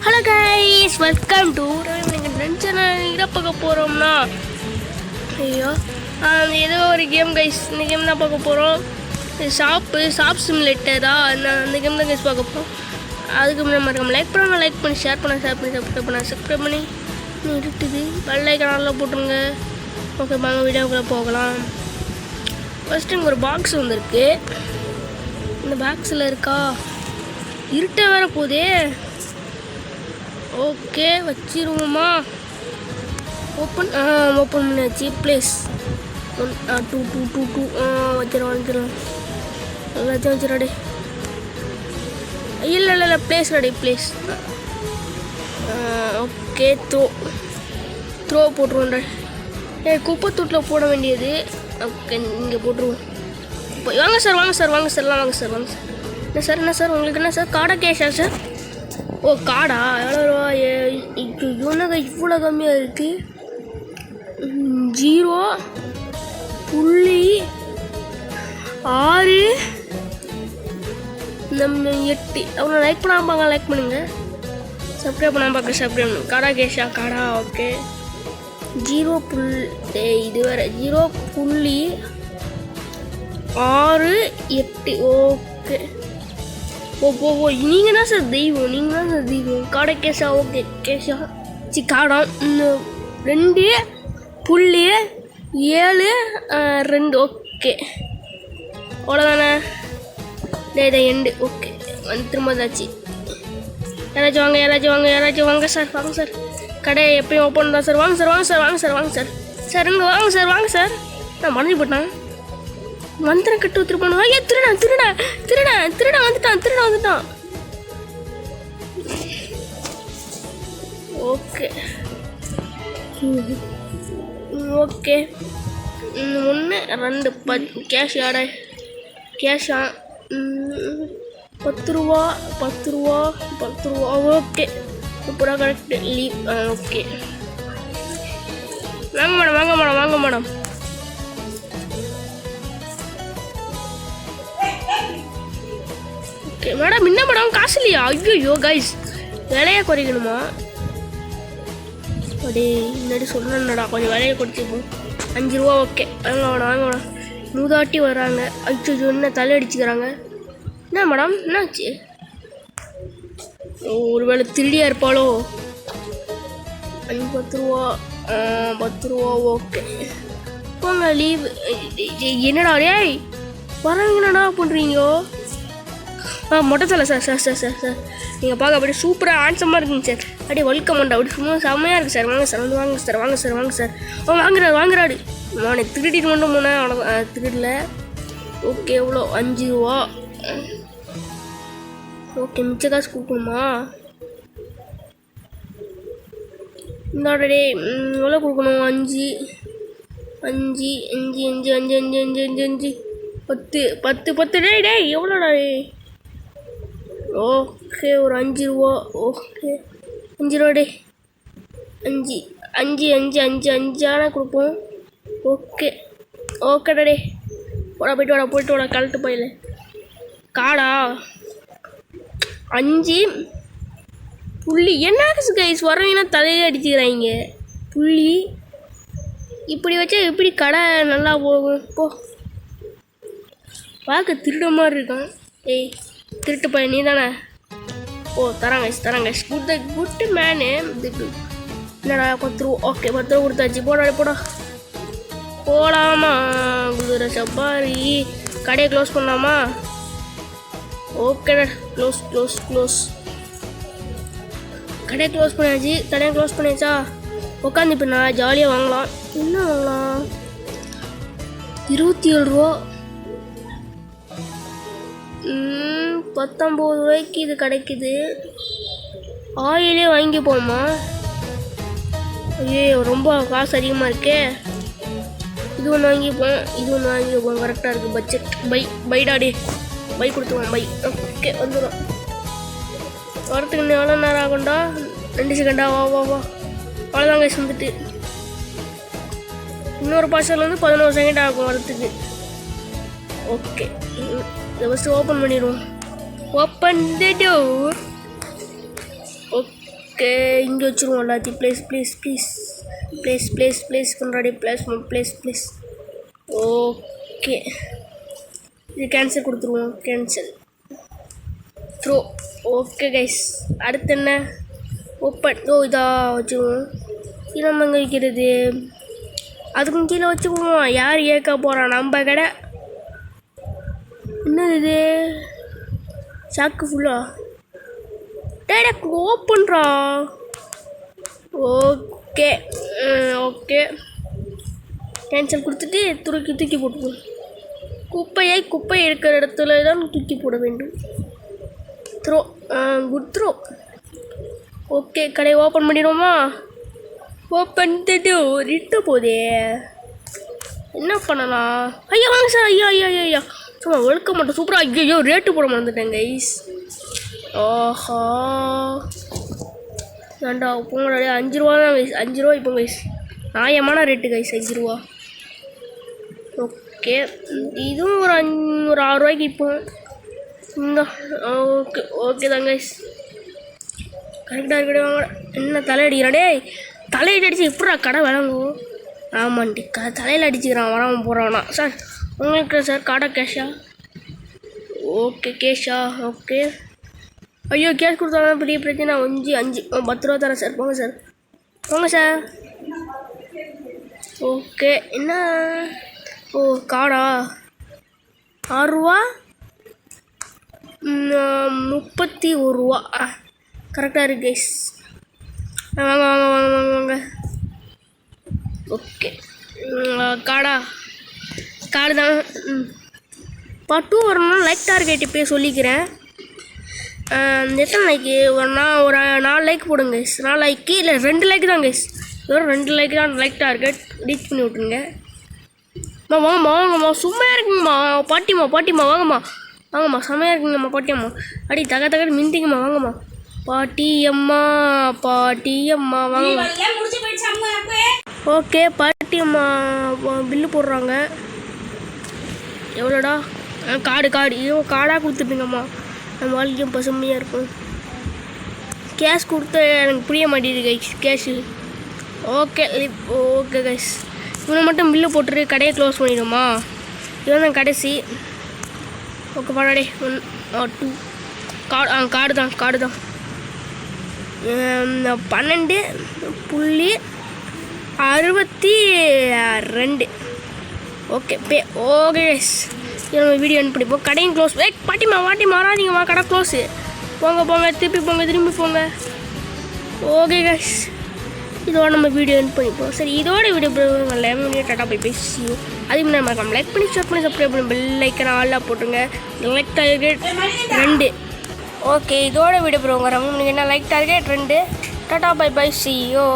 Hello guys, welcome to channel. இதை பார்க்க போகிறோம்னா ஏதோ ஒரு கேம் கைஸ். இந்த கேம் தான் பார்க்க போகிறோம். ஷாப் சிமுலேட்டரா அந்த கேம் தான் கைஸ் பார்க்க போகிறோம். அதுக்கு முன்னாடி மறக்காம லைக் பண்ணி ஷேர் பண்ண சப்ஸ்கிரைப் பண்ணி இருட்டுது பெல் ஐக்கான் நல்லா போட்டுருங்க. ஓகே, வாங்க வீடியோக்குள்ளே போகலாம். ஃபஸ்ட்டு இங்கே ஒரு பாக்ஸ் வந்துருக்கு. இந்த பாக்ஸில் இருக்கா இருட்ட வேற போதே. ஓகே, வச்சிருவோமா? ஓப்பன் பண்ணியாச்சு. ப்ளேஸ் 1 2 2 2 வச்சிடும் எல்லாத்தையும் வச்சிடாடே. இல்லை place ready. Place okay. Throw போட்டுருவோம்டா. குப்பை தொட்டில் போட வேண்டியது. ஓகே, இங்கே போட்டுருவோம். இப்போ வாங்க சார் வாங்க சார் என்ன சார் உங்களுக்கு என்ன சார் கார்டா கேஷா சார்? ஓ, கார்டா? எவ்வளோ ரூபா? இவனங்க இவ்வளோ கம்மியாக இருக்குது. 0.6 நம்ம 8. அவ்வளோ லைக் பண்ணாமல் லைக் பண்ணுங்க. சப்ஸ்கிரைப் பண்ணாமல் சப்ஸ்கிரைப் கார்டா கேஷா? கார்டா. ஓகே. 0. இது வேறு 0.68. ஓகே. ஓ, நீங்கள் தான் சார் தெய்வம். காடை கேஷா? ஓகே, கேஷா காடம். 2.72. ஓகே, அவ்வளோதானே. எண்டு. ஓகே, திரும்ப தாச்சு. யாராச்சும் வாங்க சார். கடை எப்பயும் ஓப்பன் தான் சார். வாங்க சார். சார் இங்கே வாங்க சார். நான் மறந்து போட்டேன். மந்திரம் கட்டு திருப்பணும். ஐயா, திருடா வந்துட்டான். ஓகே 1 2 கேஷா? 10 ரூபா. ஓகே, இப்போ கரெக்டு. லீவ். ஓகே, வாங்க மேடம். Okay madam. என்ன மேடம் காசு இல்லையா? ஐயோ கைஸ், விலையை குறைக்கணுமா? அப்படியே முன்னாடி சொல்லணும்டா, கொஞ்சம் விலையை குறைச்சிப்போம். 5 ரூபா. ஓகே, வாங்க மேடம். மூதாட்டி வர்றாங்க. ஐயோ, என்ன தலை அடிச்சுக்கிறாங்க. என்ன மேடம், என்னாச்சு? ஒரு வேளை திருடியாக இருப்பாளோ? 10 ரூபா. ஓகே, போங்க. லீவ். என்னடா டேய் வராங்க, என்னடா பண்ணுறீங்கோ? மொட்டை தலை சார். நீங்கள் பார்க்க அப்படியே சூப்பராக ஹேண்ட்ஸமாக இருக்குங்க சார். அப்படியே வெல்கம் பண்ணா. அப்படி சும்மா செம்மையாக இருக்குது சார். வாங்க சார். வாங்குறாடு. நான் திருடிட்டு மட்டும் போனேன், அவ்வளோ திருடல. ஓகே, எவ்வளோ? 5 ரூபா. ஓகே, மிச்ச காசு கொடுக்கணுமா? இந்தாடா டே, எவ்வளோ கொடுக்கணும்? 5 10 டேய் எவ்வளோடா? ஓகே, ஒரு 5 ரூபா. ஓகே, 5 ரூபா டே. 5 கொடுப்போம். ஓகேடா டே. போயிட்டு வாடா கழட்டு போயில. காடா 5 புள்ளி. என்ன கைஸ், வரவங்கன்னா தலையிலே அடிச்சுக்கிறாங்க. புள்ளி இப்படி வச்சா எப்படி கடை நல்லா போகும்? போ, பார்க்க திருட மாதிரி இருக்கான். ஏய், திருட்டு பையன் நீ தானே? ஓ, தராங்க. Good menu. என்னடா 10 ரூபா. ஓகே, 10 ரூபா கொடுத்தாச்சு. போடாமா? குதிரை சப்பாரி. கடையை க்ளோஸ் பண்ணலாமா? ஓகேடா, க்ளோஸ். கடையை க்ளோஸ் பண்ணியாச்சா? உட்காந்து இப்போ நான் ஜாலியாக வாங்கலாம். என்ன வாங்கலாம்? 27 ரூபா. 19 ரூபாய்க்கு இது கிடைக்குது. ஆயிலே வாங்கி போமா? ஐயோ, ரொம்ப காசு அதிகமாக இருக்கே. இது ஒன்று வாங்கிப்போம். கரெக்டாக இருக்குது பட்ஜெட். பைடாடி பை கொடுத்துருவோம். ஓகே, வந்துடும். வரத்துக்கு இன்னும் எவ்வளோ நேரம் ஆகும்டா? 2 செகண்டா? வா அவ்வளோதாங்க வந்துட்டு. இன்னொரு பார்சல் 11 செகண்ட் ஆகும் வரத்துக்கு. ஓகே, ஃபஸ்ட்டு ஓப்பன் பண்ணிடுவோம். Open the door. ஓகே இங்கே வச்சுருவோம் எல்லாத்தையும். ப்ளேஸ் பண்ணுறாடி. ப்ளேஸ். ஓகே இது கேன்சல் கொடுத்துருவோம். Cancel throw. ஓகே கைஸ், அடுத்து என்ன? ஓப்பன். இதாக வச்சுக்குவோம். கீழே நம்ம எங்கே வைக்கிறது? அதுக்கும் கீழே வச்சுக்குவோம். யார் ஏற்க போகிறா? நம்ம கடை. என்னது இது? சாக்கு ஃபுல்லா டேடக் ஓப்பன்ரா. ஓகே கேன்சல் கொடுத்துட்டு தூக்கி போட்டுக்குவோம். குப்பை இருக்கிற இடத்துல தான் தூக்கி போட வேண்டும். த்ரோ. Good throw. ஓகே கடையை ஓப்பன் பண்ணிடுவோமா? ஓப்பன் ரிட்டு போதே. என்ன பண்ணலாம்? ஐயா வாங்க சார். ஐயா சும்மா ஒழுக்க மாட்டோம். சூப்பராக. ஐயோ ரேட்டு போட மறந்துட்டேன் கைஸ். ஆஹா ஏண்டா போங்கடா. 5 ரூபா தான் கைஸ். 5 ரூபா இப்போ கைஸ். நியாயமான ரேட்டு கைஸ் 5 ரூபா. ஓகே இதுவும் ஒரு 6 ரூபாய்க்கு இப்போ இந்த. ஓகே தான் கைஸ். கரெக்டாக இருக்கடே. வாங்க. என்ன தலையடிக்கிறாடே? தலையில அடிச்சு எப்படா கடை விளங்கும்? ஆமாண்டி தலையில் அடிச்சுக்கிறான் வராமல் போகிறான்னா. சார் உங்களுக்கு சார் கார்டா கேஷா? ஓகே கேஷா. ஓகே ஐயோ கேஷ் கொடுத்தா பெரிய பிரச்சனை. 5 10 ரூபா தரேன் சார். போங்க சார். ஓகே என்ன? கார்டா 6 ரூபா 31 ரூபா. கரெக்டாக இருக்கு கைஸ். வாங்க. ஓகே கார்டு தான். பார்ட் 2 வரணும்னா லைக் டார்கெட் இப்போயே சொல்லிக்கிறேன். எத்தனை லைக்கு? ஒரு 4 லைக் போடுங்க கைஸ். 4 லைக்கு இல்லை 2 லைக் தான் கைஸ். வெறும் 2 லைக் தான் லைக் டார்கெட். ரீச் பண்ணி விட்ருங்க. வாங்கம்மா சும்மா இருக்குங்கம்மா. பாட்டிம்மா வாங்கம்மா செம்மையாக இருக்குங்கம்மா. பாட்டியம்மா அடி தக மிந்திங்கம்மா. வாங்கம்மா பாட்டியம்மா வாங்கம்மா. ஓகே பாட்டியம்மா பில்லு போடுறாங்க. எவ்வளோடா? கார்டு கார்டாக கொடுத்துட்டுங்கம்மா. நம்ம வாழ்க்கையும் பசுமையாக இருக்கும். கேஷ் கொடுத்து எனக்கு புரிய மாட்டேங்குது கைஸ். Cash okay guys. இவனை மட்டும் பில்லு போட்டுரு கடையை க்ளோஸ் பண்ணிடுமா? இவன் தான் கடைசி. ஓகே பாடாடே. 1 2 கார்டு தான் 12.62. Okay guys. நம்ம வீடியோ என் பண்ணிப்போம். கடையும் க்ளோஸ். பாட்டிமா வராதிங்கம்மா. கடை க்ளோஸு. போங்க திரும்பி போங்க. ஓகே கைஸ் இதோட நம்ம வீடியோ என் பண்ணிப்போம். சரி இதோட வீடியோ டாட்டா பை பேசி அதுக்கு முன்னாடி மறக்காம லைக் பண்ணி ஷேர் பண்ணி சப்ஸ்கிரைப் பண்ணி பெல் ஐக்கனை ஆளாக போட்டுருங்க. Like target 2. ஓகே இதோட வீடியோ ப்ரோங்க. நீங்கள் என்ன like target 2. Tata bye see யோ.